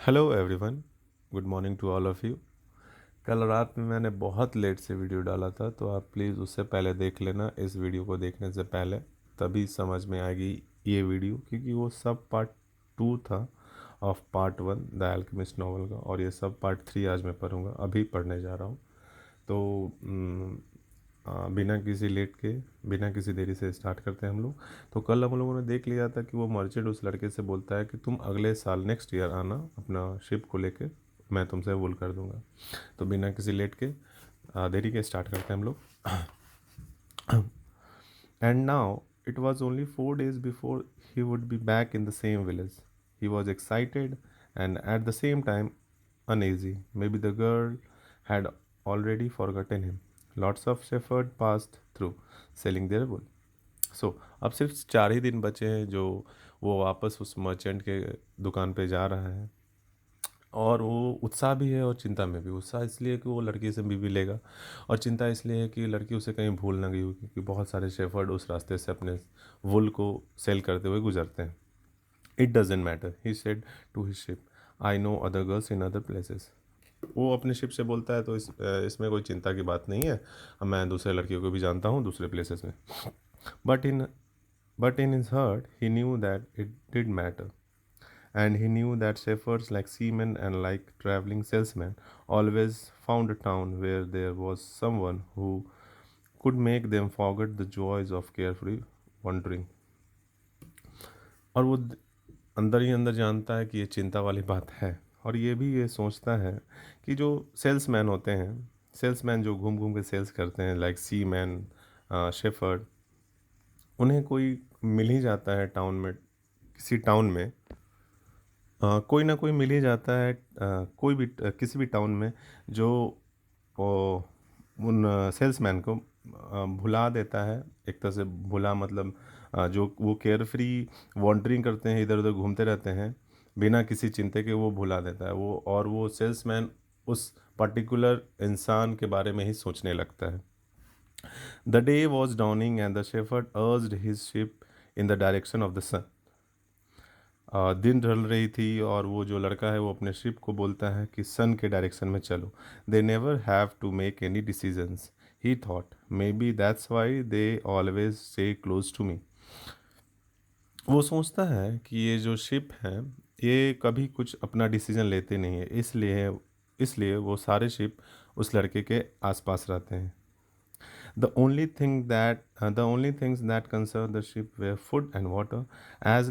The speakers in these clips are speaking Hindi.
Hello everyone, good morning to all of you. कल रात में मैंने बहुत लेट से वीडियो डाला था, तो आप प्लीज़ उससे पहले देख लेना। इस वीडियो को देखने से पहले तभी समझ में आएगी ये वीडियो, क्योंकि वो सब पार्ट 2 था of part 1 the alchemist novel का, और ये सब पार्ट 3 आज मैं पढ़ूँगा, अभी पढ़ने जा रहा हूँ। तो बिना किसी लेट के, बिना किसी देरी से स्टार्ट करते हैं हम लोग। तो कल हम लोगों ने देख लिया था कि वो मर्चेंट उस लड़के से बोलता है कि तुम अगले साल नेक्स्ट ईयर आना अपना शिप को लेके, मैं तुमसे वूल कर दूंगा। तो बिना किसी लेट के देरी के स्टार्ट करते हैं हम लोग। And now it was only 4 days before he would be back in the same village. He was excited and at the same time uneasy. Maybe the girl had already forgotten him. Lots of shepherds passed through, selling their wool. सो अब सिर्फ 4 ही दिन बचे हैं जो वो वापस उस मर्चेंट के दुकान पे जा रहा है। और वो उत्साह भी है और चिंता में भी। उत्साह इसलिए कि वो लड़की से भी लेगा, और चिंता इसलिए है कि लड़की उसे कहीं भूल ना गई हो, क्योंकि बहुत सारे शेफर्ड उस रास्ते से अपने वुल को सेल करते हुए गुजरते हैं। It doesn't matter, he said to his sheep, I know other girls in other places. वो अपने शिप से बोलता है, तो इसमें कोई चिंता की बात नहीं है, अब मैं दूसरे लड़कियों को भी जानता हूँ दूसरे प्लेसेस में. But in but in his heart he knew that it did matter, and he knew that shepherds, like seamen and like traveling salesmen, always found a town where there was someone who could make them forget the joys of carefree wandering. और वो अंदर ही अंदर जानता है कि ये चिंता वाली बात है, और ये भी ये सोचता है कि जो सेल्समैन होते हैं, सेल्समैन जो घूम घूम के सेल्स करते हैं, लाइक सी मैन, शेफर्ड, उन्हें कोई मिल ही जाता है टाउन में, किसी टाउन में कोई ना कोई मिल ही जाता है, कोई भी किसी भी टाउन में, जो वो उन सेल्समैन को भुला देता है। एक तरह से भुला मतलब जो वो केयर फ्री वॉन्डरिंग करते हैं, इधर उधर घूमते रहते हैं बिना किसी चिंता के, वो भुला देता है वो, और वो सेल्समैन उस पर्टिकुलर इंसान के बारे में ही सोचने लगता है. The day was dawning and the shepherd urged his sheep in the direction of the sun. दिन ढल रही थी, और वो जो लड़का है वो अपने शिप को बोलता है कि सन के डायरेक्शन में चलो. They never have to make any decisions, he thought, maybe that's why they always stay close to me. वो सोचता है कि ये जो शिप है, ये कभी कुछ अपना डिसीजन लेते नहीं है, इसलिए इसलिए वो सारे शिप उस लड़के के आसपास रहते हैं. The only things that concerned the ship were food and water. As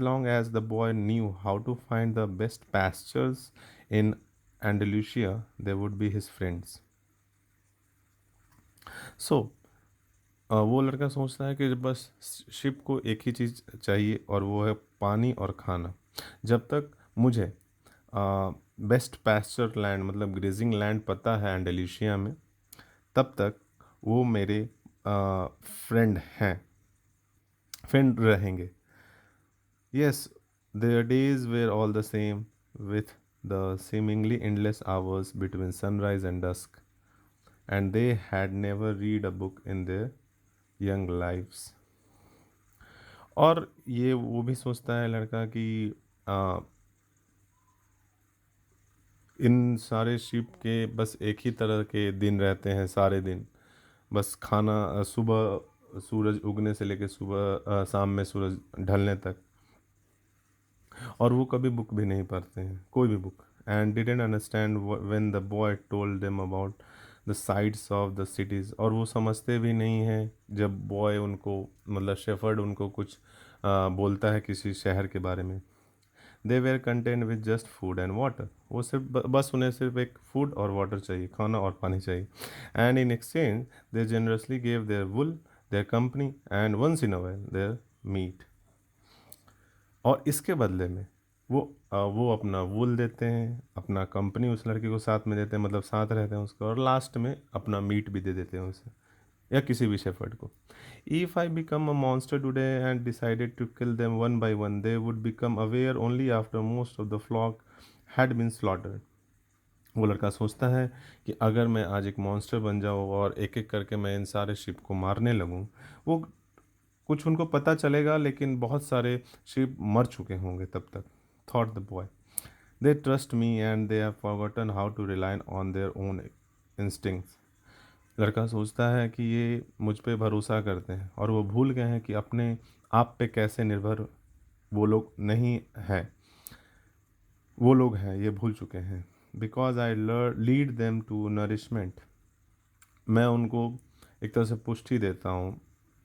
long as the boy knew how to find the best pastures in Andalusia, they would be his friends. So वो लड़का सोचता है कि बस शिप को एक ही चीज़ चाहिए, और वो है पानी और खाना. जब तक मुझे बेस्ट पैस्चर लैंड मतलब ग्रेजिंग लैंड पता है एंडेलिशिया में, तब तक वो मेरे फ्रेंड हैं, फ्रेंड रहेंगे. Yes, their days were all the same, with the seemingly endless hours between sunrise and dusk, and they had never read a book in their young lives. और ये वो भी सोचता है लड़का कि आ, इन सारे शिप के बस एक ही तरह के दिन रहते हैं सारे दिन, बस खाना, सुबह सूरज उगने से लेकर सुबह शाम में सूरज ढलने तक, और वो कभी बुक भी नहीं पढ़ते हैं, कोई भी book. And didn't understand when the boy told them about the sides of the cities. और वो समझते भी नहीं हैं जब बॉय उनको, मतलब शेफर्ड उनको कुछ बोलता है किसी शहर के बारे में. They were content with just food and water. वो सिर्फ बस उन्हें सिर्फ एक फूड और वाटर चाहिए, खाना और पानी चाहिए. And in exchange they generously gave their wool, their company, and once in a while their meat. और इसके बदले में वो अपना वूल देते हैं, अपना कंपनी उस लड़के को साथ में देते हैं, मतलब साथ रहते हैं उसको, और लास्ट में अपना मीट भी दे देते हैं उसे, या किसी भी शेफर्ड को. If I become a monster today and decided to kill them one by one, they would become aware only after most of the flock had been slaughtered. वो लड़का सोचता है कि अगर मैं आज एक मॉन्स्टर बन जाऊँ और एक एक करके मैं इन सारे शिप को मारने लगूँ, वो कुछ उनको पता चलेगा, लेकिन बहुत सारे शिप मर चुके होंगे तब तक, thought the boy. They trust me and they have forgotten how to rely on their own instincts. लड़का सोचता है कि ये मुझ पे भरोसा करते हैं और वो भूल गए हैं कि अपने आप पे कैसे निर्भर वो लोग नहीं हैं, वो लोग हैं ये भूल चुके हैं। Because I lead them to nourishment, मैं उनको एक तरह से पुष्टि देता हूँ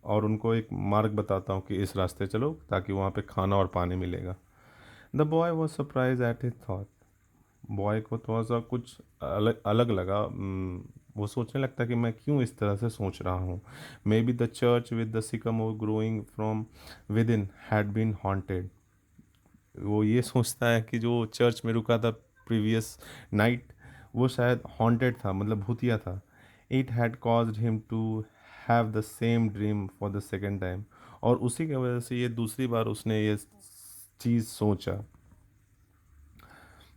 और उनको एक मार्ग बताता हूँ कि इस रास्ते चलो ताकि वहाँ पे खाना और पानी मिलेगा। The boy was surprise at his thought, boy को थोड़ा सा कुछ अलग अलग लगा। वो सोचने लगता कि मैं क्यों इस तरह से सोच रहा हूँ। Maybe the church with the sycamore growing from within had been haunted. वो ये सोचता है कि जो चर्च में रुका था प्रीवियस नाइट, वो शायद हॉन्टेड था, मतलब भूतिया था। It had caused him to have the same dream for the second time, और उसी की वजह से ये दूसरी बार उसने ये चीज़ सोचा।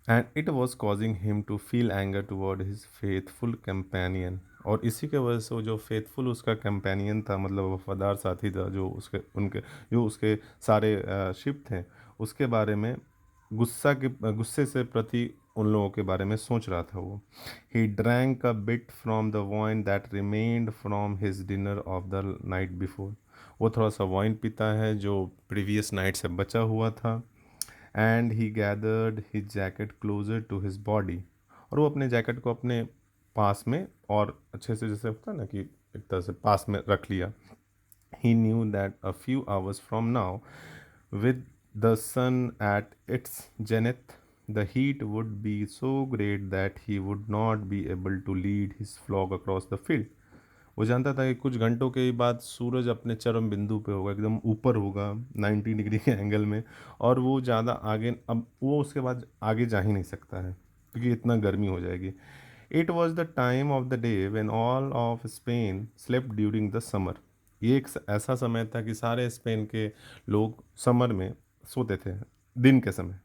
And it was causing him to feel anger toward his faithful companion, और इसी के वजह से वो जो फेथफुल उसका कंपेनियन था, मतलब वफादार साथी था, जो उसके उनके जो उसके सारे शिप थे, उसके बारे में गुस्से से प्रति उन लोगों के बारे में सोच रहा था वो। He drank a bit from the wine that remained from his dinner of the night before. वो थोड़ा सा वाइन पीता है जो प्रीवियस नाइट से बचा हुआ था। And he gathered his jacket closer to his body, और वो अपने जैकेट को अपने पास में और अच्छे से, जैसे होता है ना कि एक तरह से पास में रख लिया। He knew that a few hours from now, with the sun at its zenith, the heat would be so great that he would not be able to lead his flock across the field. वो जानता था कि कुछ घंटों के बाद सूरज अपने चरम बिंदु पे होगा, एकदम ऊपर होगा 90 डिग्री के एंगल में, और वो ज़्यादा आगे, अब वो उसके बाद आगे जा ही नहीं सकता है क्योंकि इतना गर्मी हो जाएगी। It was the time of the day when all of Spain slept during the summer. ये एक ऐसा समय था कि सारे स्पेन के लोग समर में सोते थे, दिन के समय।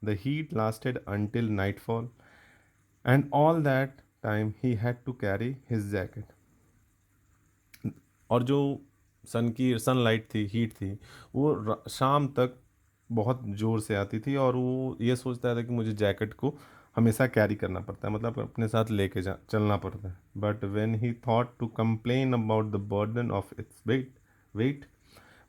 The heat lasted until nightfall and all that time he had to carry his jacket. और जो सन की सनलाइट थी, हीट थी, वो शाम तक बहुत ज़ोर से आती थी, और वो ये सोचता था कि मुझे जैकेट को हमेशा कैरी करना पड़ता है, मतलब अपने साथ लेके जा चलना पड़ता है। But when he thought to complain about the burden of its weight,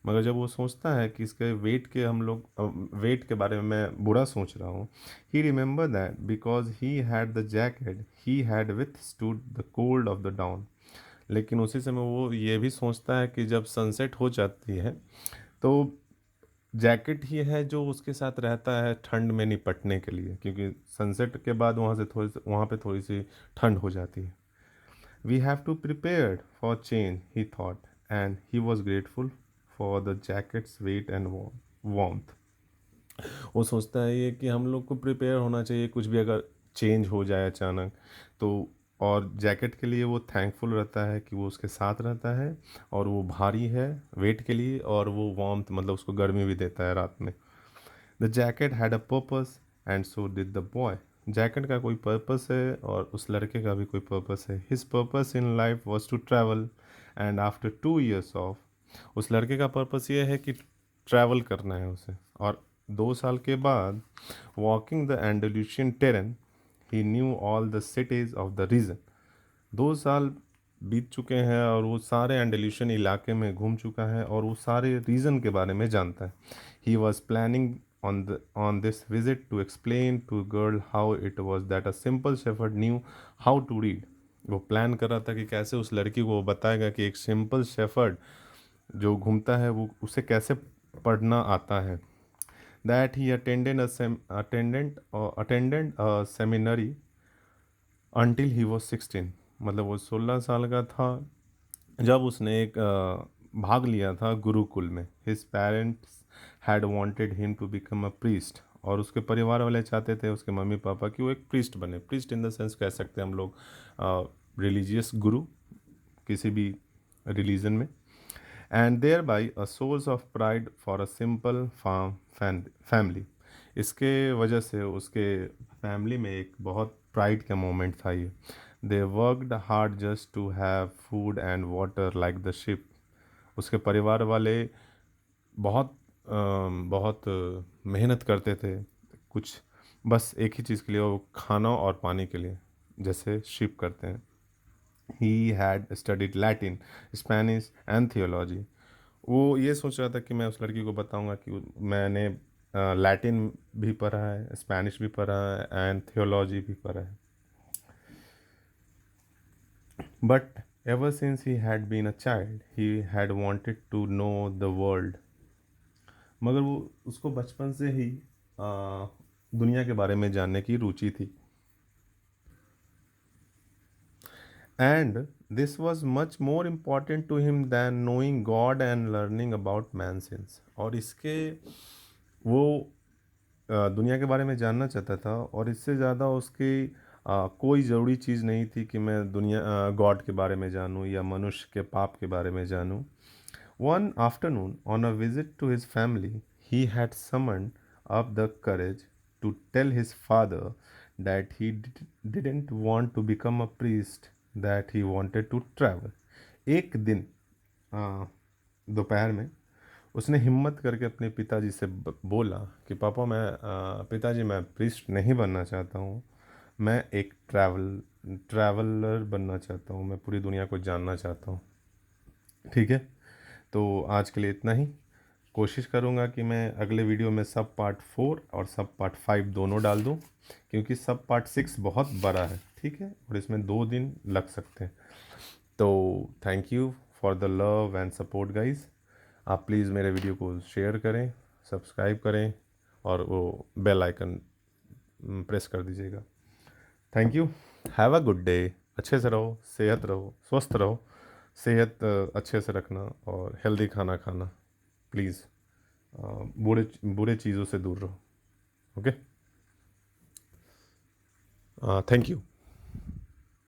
मगर जब वो सोचता है कि इसके वेट के हम लोग वेट के बारे में मैं बुरा सोच रहा हूँ, he remember that because he had the jacket he had withstood the cold of the dawn. लेकिन उसी समय वो ये भी सोचता है कि जब सनसेट हो जाती है तो जैकेट ही है जो उसके साथ रहता है ठंड में निपटने के लिए, क्योंकि सनसेट के बाद वहाँ पे थोड़ी सी ठंड हो जाती है। We have to prepare for change he thought, and he was grateful for the jacket's weight and warmth. वो सोचता है ये कि हम लोग को प्रिपेयर होना चाहिए, कुछ भी अगर चेंज हो जाए अचानक तो। और जैकेट के लिए वो थैंकफुल रहता है कि वो उसके साथ रहता है, और वो भारी है वेट के लिए, और वो वार्मथ मतलब उसको गर्मी भी देता है रात में। The jacket had a purpose and so did the boy. Jacket का कोई पर्पस है और उस लड़के का भी कोई पर्पस है। His purpose in life was to travel, and after 2 years of, उस लड़के का पर्पस ये है कि ट्रैवल करना है उसे, और 2 साल के बाद walking the Andalusian terrain, he knew all the cities of the region. 2 साल बीत चुके हैं और वो सारे एंडोल्यूशन इलाके में घूम चुका है और वो सारे रीज़न के बारे में जानता है। He was planning on this visit to explain to a girl how it was that a simple shepherd knew how to read. वो प्लान कर रहा था कि कैसे उस लड़की को वो बताएगा कि एक सिंपल शेफर्ड जो घूमता है वो उसे कैसे पढ़ना आता है। That he attendant seminary until he was 16, मतलब वो 16 साल का था जब उसने एक भाग लिया था गुरुकुल में। His parents had wanted him to become a priest, और उसके परिवार वाले चाहते थे, उसके मम्मी पापा, कि वो एक प्रीस्ट बने। प्रीस्ट इन द सेंस कह सकते हैं हम लोग रिलीजियस गुरु किसी भी रिलीजन में। And thereby a source of pride for a simple farm family. इसके वजह से उसके फैमिली में एक बहुत प्राइड का मोमेंट था ये। They worked hard just to have food and water like the sheep. उसके परिवार वाले बहुत बहुत मेहनत करते थे, कुछ बस एक ही चीज़ के लिए, वो खाना और पानी के लिए, जैसे शिप करते हैं। He had studied Latin, Spanish and theology. वो ये सोच रहा था कि मैं उस लड़की को बताऊंगा कि मैंने लैटिन भी पढ़ा है, स्पेनिश भी पढ़ा है एंड थियोलॉजी भी पढ़ा है। But ever since he had been a child he had wanted to know the world. मगर वो, उसको बचपन से ही दुनिया के बारे में जानने की रुचि थी। And this was much more important to him than knowing God and learning about man sins. और इसके, वो दुनिया के बारे में जानना चाहता था, और इससे ज़्यादा उसकी कोई ज़रूरी चीज़ नहीं थी कि मैं दुनिया गॉड के बारे में जानूँ या मनुष्य के पाप के बारे में जानूँ। One afternoon, on a visit to his family, he had summoned up the courage to tell his father that he didn't want to become a priest, that he wanted to travel. एक दिन दोपहर में उसने हिम्मत करके अपने पिताजी से बोला कि पापा, पिताजी, मैं प्रीस्ट नहीं बनना चाहता हूँ, मैं एक ट्रैवलर बनना चाहता हूँ, मैं पूरी दुनिया को जानना चाहता हूँ। ठीक है, तो आज के लिए इतना ही। कोशिश करूँगा कि मैं अगले वीडियो में सब पार्ट 4 और सब पार्ट 5 दोनों डाल दूँ, क्योंकि सब पार्ट 6 बहुत बड़ा है, ठीक है, और इसमें 2 दिन लग सकते हैं। तो thank you for the love and support guys. आप प्लीज़ मेरे वीडियो को शेयर करें, सब्सक्राइब करें और वो बेल आइकन प्रेस कर दीजिएगा। Thank you. Have a good day. अच्छे से रहो, सेहत रहो, स्वस्थ रहो। सेहत अच्छे से रखना और हेल्दी खाना खाना प्लीज़। बुरे बुरे चीज़ों से दूर रहो। Okay, thank you.